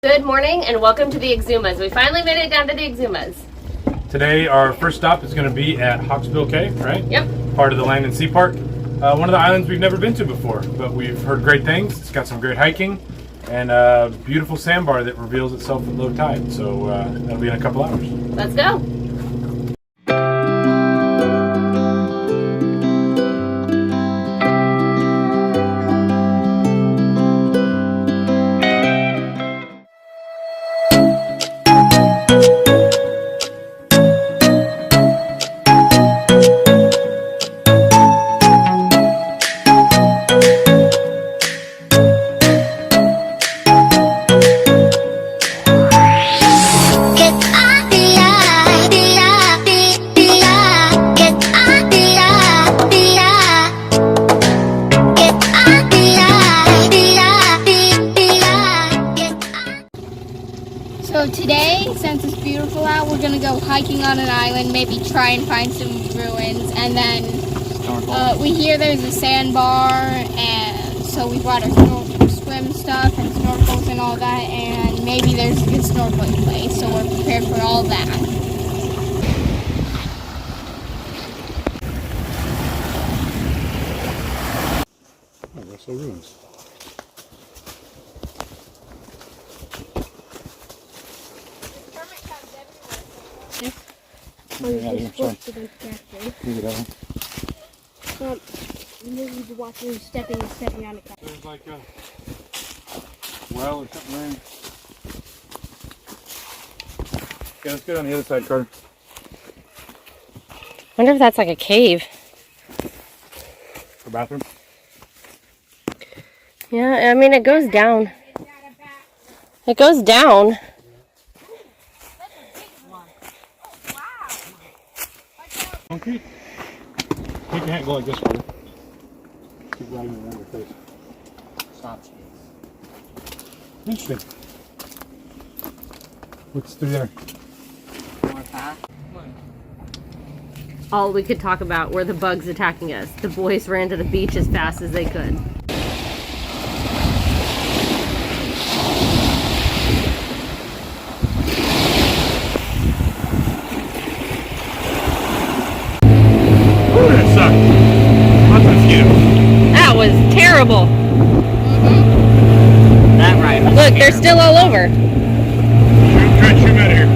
Good morning and welcome to the Exumas. We finally made it down to the Exumas. Today our first stop is going to be at Hawksbill Cay, right? Yep. Part of the Land and Sea Park. One of the islands we've never been to before, but we've heard great things. It's got some great hiking and a beautiful sandbar that reveals itself at low tide. So that'll be in a couple hours. Let's go. So today, since it's beautiful out, we're gonna go hiking on an island, maybe try and find some ruins, and then we hear there's a sandbar, and so we brought our swim stuff and snorkels and all that, and maybe there's a good snorkeling place, so we're prepared for all that. Oh, that's all ruins. Oh, you're supposed to be careful. You need to watch where you're stepping on it. There's like a well or something there. Okay, let's get on the other side, Carter. Wonder if that's like a cave. The bathroom? Yeah, I mean it goes down. It goes down. Concrete? Take your hand, go like this, Carter. Keep riding around your face. Stop. Interesting. What's through there? More fast. All we could talk about were the bugs attacking us. The boys ran to the beach as fast as they could. Ooh, that sucked. Lots of mosquitoes. That was terrible. That right. Look, they're still all over. Try to shoot 'em out of here.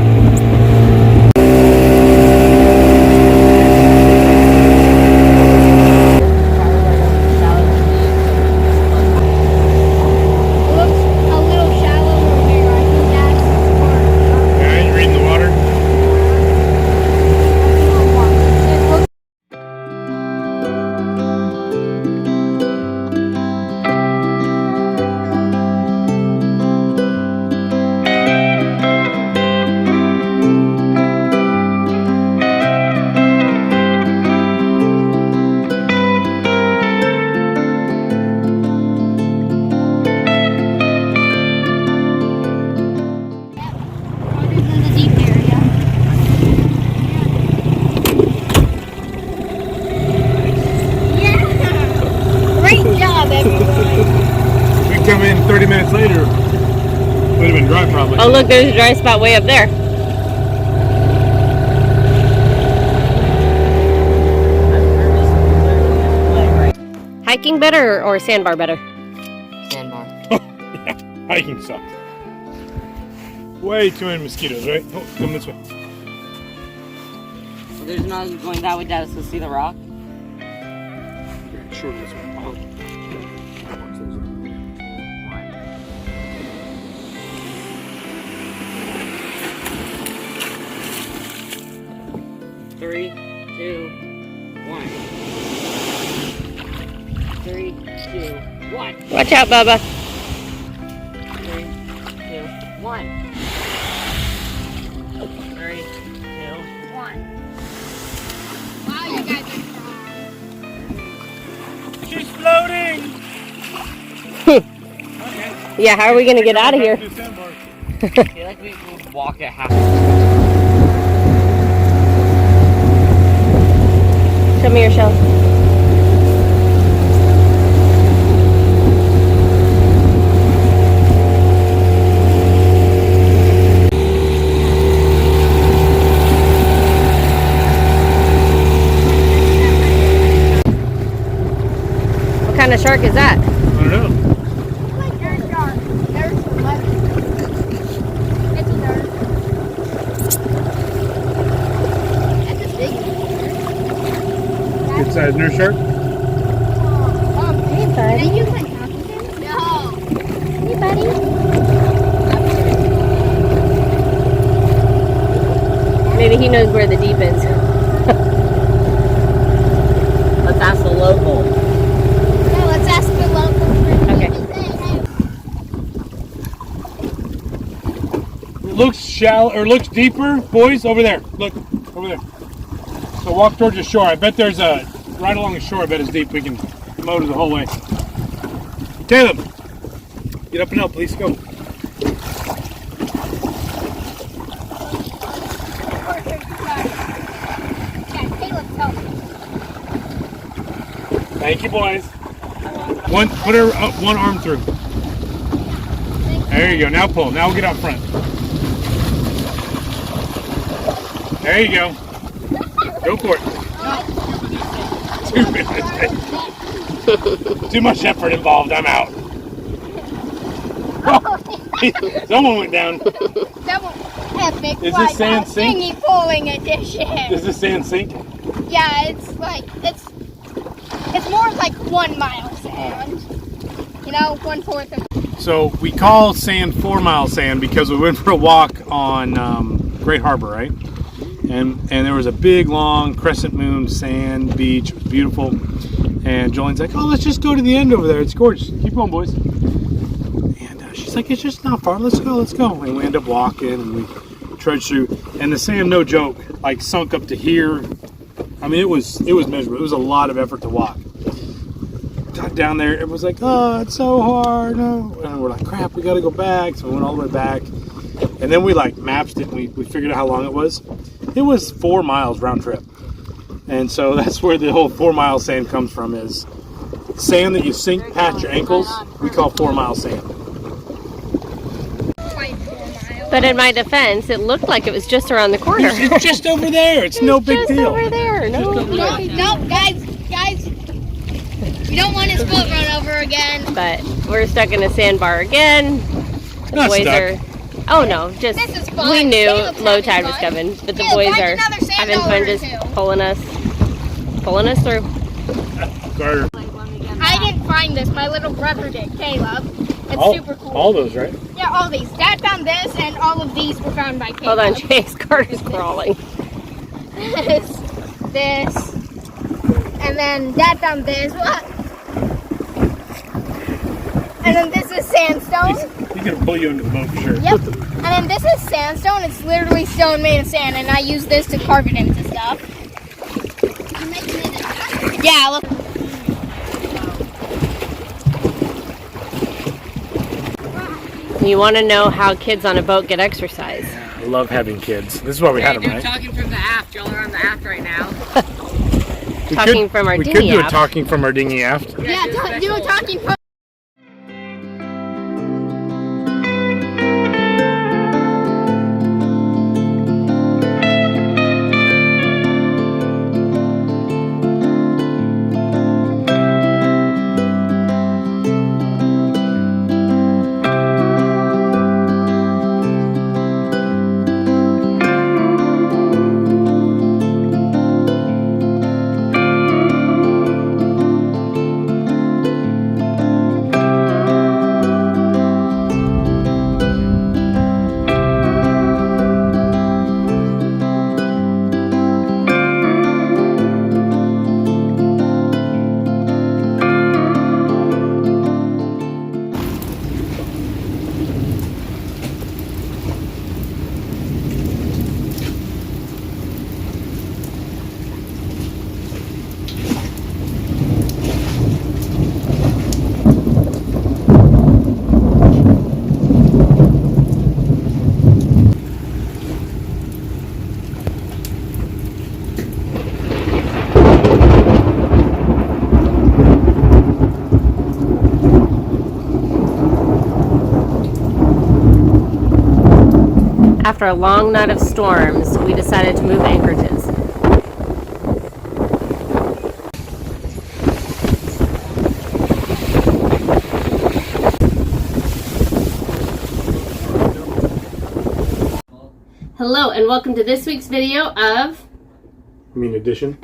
We come in 30 minutes later, would have been dry probably. Oh look, there's a dry spot way up there. Hiking better or sandbar better? Sandbar. Yeah, hiking sucks. Way too many mosquitoes, right? Oh, come this way. Well, there's no going that way down to see the rock. Okay, sure, this way. Oh. 3, 2, 1. 3, 2, 1. Watch out, Bubba. 3, 2, 1. 3, 2, 1. Wow, you guys are strong. She's floating! Okay. Yeah, how are we gonna get out of here? I feel like we would walk at half. Show me your shell. kind of shark is that? I don't know. Nerd shark. Nerd shark. It's a nerd. That's a big one. Good sized nurse shark. Hey, buddy. Can you play hockey? No. Hey, buddy. Maybe he knows where the deep is. Let's ask the local. No, let's ask the local. Okay. It looks shallow, or looks deeper. Boys, over there. Look, over there. So walk towards the shore. I bet there's a, right along the shore, I bet it's deep. We can motor the whole way. Caleb, get up and help, please. Go. Thank you, boys. Put her up, one arm through. There you go. Now pull. Now we'll get out front. There you go. Go for it. 2 minutes. Too much effort involved. I'm out. Oh, someone went down. Double epic. Is this sand sink? Thingy pulling edition. Does this sand sink? Yeah, it's like it's more like 1 mile sand. You know, 1/4 of. So we call sand 4 Mile sand because we went for a walk on Great Harbor, right? And there was a big long crescent moon sand beach. It was beautiful. And Jolene's like, oh, let's just go to the end over there. It's gorgeous. Keep going, boys. And she's like, it's just not far. Let's go, let's go. And we end up walking and we trudged through. And the sand, no joke, like sunk up to here. I mean, it was miserable. It was a lot of effort to walk. Got down there, it was like, oh, it's so hard. No. And we're like, crap, we got to go back. So we went all the way back. And then we like mapped it and we figured out how long it was. It was 4 miles round trip. And so that's where the whole 4 Mile sand comes from, is sand that you sink past your ankles, we call 4 Mile sand. But in my defense, it looked like it was just around the corner. It's just over there. It's no big just deal. Over there. No. No, guys, we don't want his boat run over again. But we're stuck in a sandbar again. The Not boys stuck. are. Oh no, just This is fun. we knew Caleb's low having tide was fun. coming, but the Caleb, boys find are another sand having fun dollar or just two. pulling us through. Carter. I didn't find this. My little brother did. Caleb. It's super cool. All those, right? Yeah, all these. Dad found this, and all of these were found by Caleb. Hold on, Chase. Carter's crawling. this, and then Dad found this. What? And then this is sandstone. He's gonna pull you into the boat for sure. Yep. And then this is sandstone. It's literally stone made of sand, and I use this to carve it into stuff. Yeah, look. You want to know how kids on a boat get exercise? I love having kids. This is why we had them, Dude, right? talking from the aft. Y'all are on the aft right now. Talking from our we dinghy could do a aft. talking from our dinghy aft. Yeah, do a talking point. After a long night of storms, we decided to move anchorages. Hello and welcome to this week's video of Edition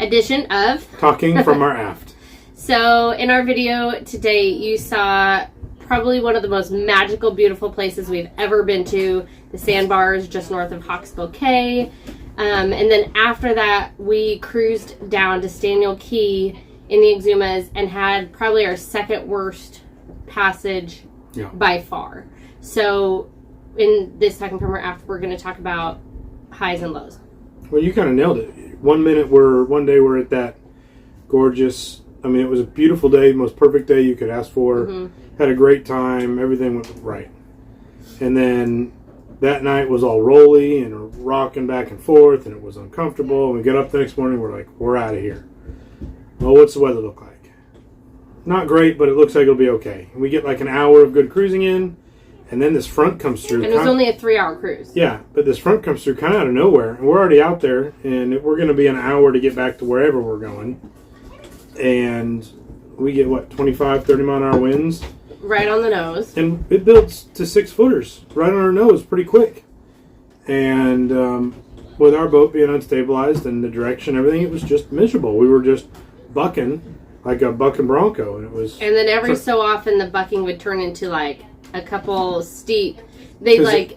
of Talking from our aft. So in our video today you saw probably one of the most magical, beautiful places we've ever been to, the sandbars just north of Hawksbill Cay. And then after that we cruised down to Staniel Key in the Exumas and had probably our second worst passage by far. So in this Talking from our aft we're going to talk about highs and lows. Well, you kind of nailed it. One day we're at that gorgeous, it was a beautiful day, most perfect day you could ask for. Mm-hmm. Had a great time, everything went right. And then that night was all rolly and rocking back and forth, and it was uncomfortable. And we get up the next morning, we're like, we're out of here. Well, what's the weather look like? Not great, but it looks like it'll be okay. And we get like an hour of good cruising in, and then this front comes through. And it was only a 3-hour cruise. Yeah, but this front comes through kind of out of nowhere. And we're already out there, and we're going to be an hour to get back to wherever we're going. And we get, 25, 30-mile-an-hour winds? Right on the nose. And it builds to 6-footers right on our nose pretty quick. And with our boat being unstabilized and the direction, everything, it was just miserable. We were just bucking like a bucking bronco. And then every so often the bucking would turn into like a couple steep. Every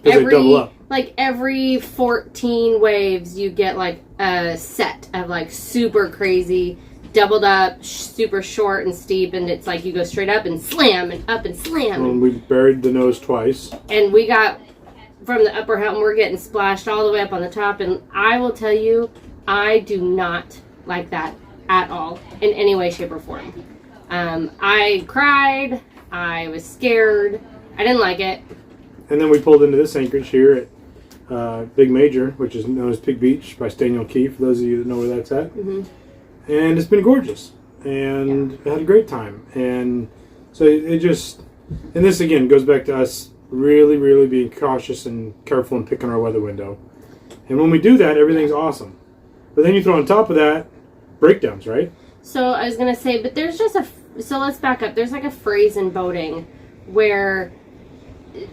14 waves you get like a set of like super crazy doubled up, super short and steep, and it's like you go straight up and slam and up and slam. And we buried the nose twice. And we got from the upper helm, we're getting splashed all the way up on the top, and I will tell you, I do not like that at all in any way, shape, or form. I cried. I was scared. I didn't like it. And then we pulled into this anchorage here at Big Major, which is known as Pig Beach by Staniel Key, for those of you that know where that's at. Mm-hmm. And it's been gorgeous. And I had a great time. And so it just... And this, again, goes back to us really, really being cautious and careful and picking our weather window. And when we do that, everything's awesome. But then you throw on top of that breakdowns, right? So I was going to say, but there's just so let's back up. There's like a phrase in boating where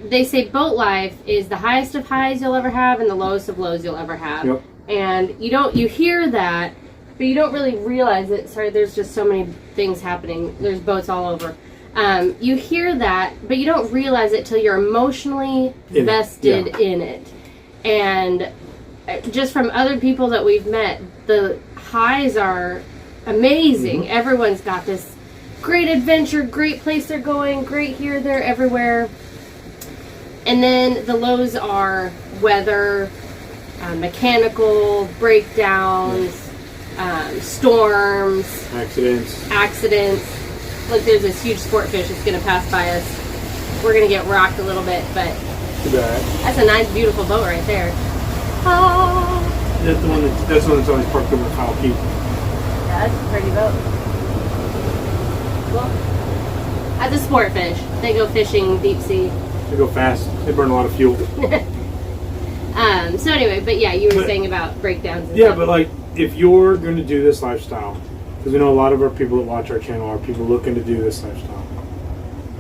they say boat life is the highest of highs you'll ever have and the lowest of lows you'll ever have. Yep. And you hear that, but you don't really realize it. Sorry, there's just so many things happening. There's boats all over. You hear that, but you don't realize it till you're emotionally vested in it. And just from other people that we've met, the highs are amazing. Mm-hmm. Everyone's got this great adventure, great place they're going, great here, there, everywhere. And then the lows are weather, mechanical breakdowns, storms, accidents. Look, there's this huge sport fish that's going to pass by us. We're going to get rocked a little bit, but that's a nice, beautiful boat right there. Oh. That's the one that's always parked over at Kyle Key. Yeah, that's a pretty boat. Well, that's a sport fish. They go fishing deep sea. They go fast. They burn a lot of fuel. So anyway, but yeah, you were saying about breakdowns and stuff. But like, if you're going to do this lifestyle, because we know a lot of our people that watch our channel are people looking to do this lifestyle,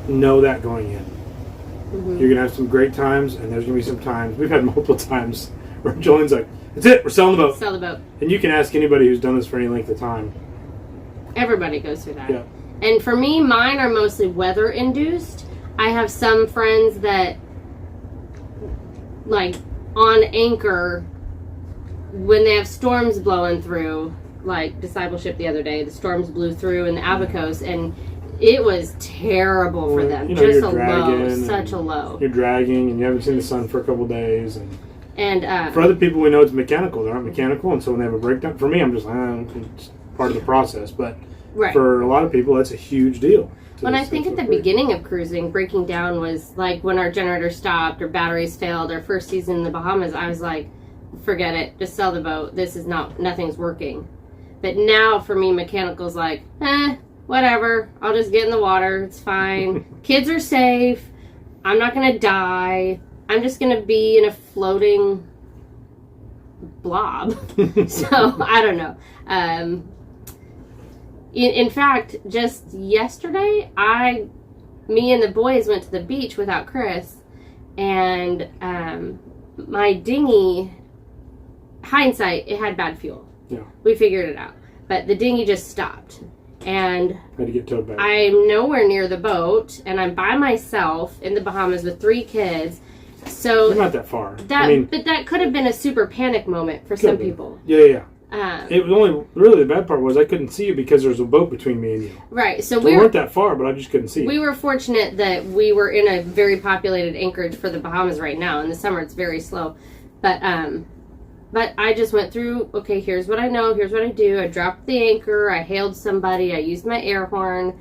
know that going in. Mm-hmm. You're going to have some great times, and there's going to be some times, we've had multiple times, where Jolene's like, that's it, we're selling the boat. Sell the boat. And you can ask anybody who's done this for any length of time. Everybody goes through that. Yeah. And for me, mine are mostly weather-induced. I have some friends that, like, on anchor, when they have storms blowing through, like Discipleship the other day, the storms blew through in the Abacos, and it was terrible for them. Just a low, such a low. You're dragging, and you haven't seen the sun for a couple days. And for other people, we know it's mechanical. They aren't mechanical, and so when they have a breakdown, for me, I'm just it's part of the process. But for a lot of people, that's a huge deal. When I think at the beginning of cruising, breaking down was like when our generator stopped or batteries failed. Our first season in the Bahamas, I was like, forget it, just sell the boat. This is nothing's working. But now for me, mechanical's like, whatever. I'll just get in the water. It's fine. Kids are safe. I'm not going to die. I'm just going to be in a floating blob. So, I don't know. In fact, just yesterday, me and the boys went to the beach without Chris, and my dinghy hindsight, it had bad fuel. Yeah. We figured it out. But the dinghy just stopped. And had to get towed back. I'm nowhere near the boat, and I'm by myself in the Bahamas with 3 kids. So You're not that far. But that could have been a super panic moment for some people. Yeah. It was only really the bad part was I couldn't see you because there was a boat between me and you. Right. So we weren't that far, but I just couldn't see you. We were fortunate that we were in a very populated anchorage for the Bahamas right now. In the summer, it's very slow. But I just went through, okay, here's what I know, here's what I do. I dropped the anchor, I hailed somebody, I used my air horn.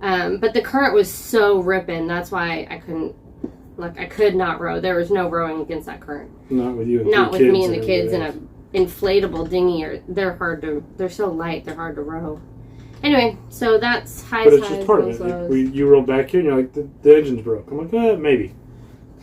But the current was so ripping, that's why I couldn't, I could not row. There was no rowing against that current. Not with you and Not with kids me and the kids in an inflatable dinghy. They're so light, they're hard to row. Anyway, so that's highs, but it's just part of it. You rolled back here and you're like, the engine's broke. I'm like, maybe.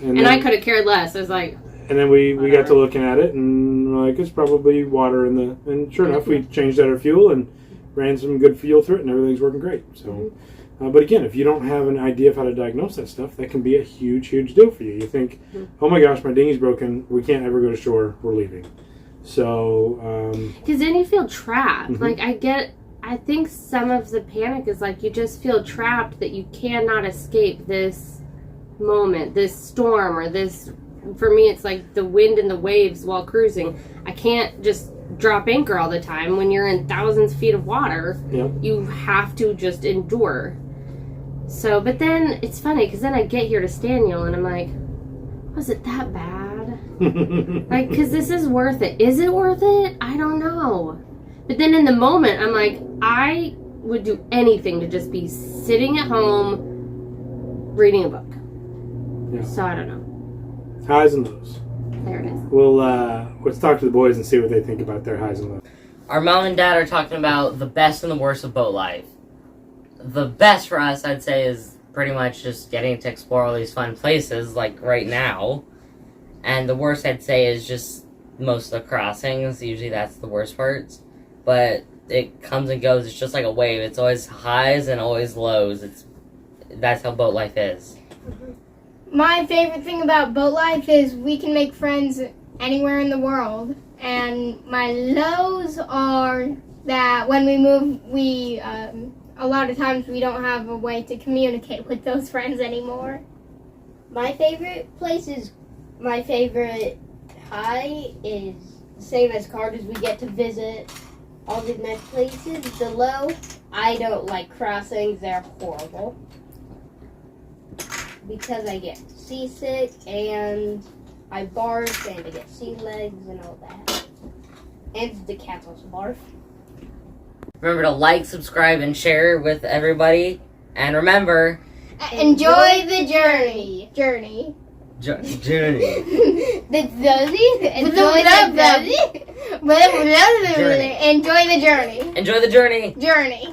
And then, I could have cared less. I was like... And then we got to looking at it, and we're like, it's probably water in the... And sure enough, we changed out our fuel and ran some good fuel through it, and everything's working great. So, but again, if you don't have an idea of how to diagnose that stuff, that can be a huge, huge deal for you. You think, oh my gosh, my dinghy's broken. We can't ever go to shore. We're leaving. So... Because then you feel trapped. I think some of the panic is like you just feel trapped that you cannot escape this moment, this storm, or this... For me, it's like the wind and the waves while cruising. I can't just drop anchor all the time. When you're in thousands of feet of water, you have to just endure. So, but then it's funny because then I get here to Staniel and I'm like, was it that bad? Because this is worth it. Is it worth it? I don't know. But then in the moment, I'm like, I would do anything to just be sitting at home reading a book. Yeah. So I don't know. Highs and lows. There it is. Well, let's talk to the boys and see what they think about their highs and lows. Our mom and dad are talking about the best and the worst of boat life. The best for us, I'd say, is pretty much just getting to explore all these fun places, like right now. And the worst, I'd say, is just most of the crossings. Usually that's the worst parts. But it comes and goes. It's just like a wave. It's always highs and always lows. That's how boat life is. My favorite thing about boat life is we can make friends anywhere in the world. And my lows are that when we move, a lot of times we don't have a way to communicate with those friends anymore. My favorite high is the same as Carter's. We get to visit all these nice places. The low, I don't like crossings. They're horrible. Because I get seasick and I barf and I get sea legs and all that. And the cats also barf. Remember to like, subscribe, and share with everybody. And remember... Enjoy the journey. Journey. The journey? Enjoy the journey. Enjoy the journey. Enjoy the journey. Journey.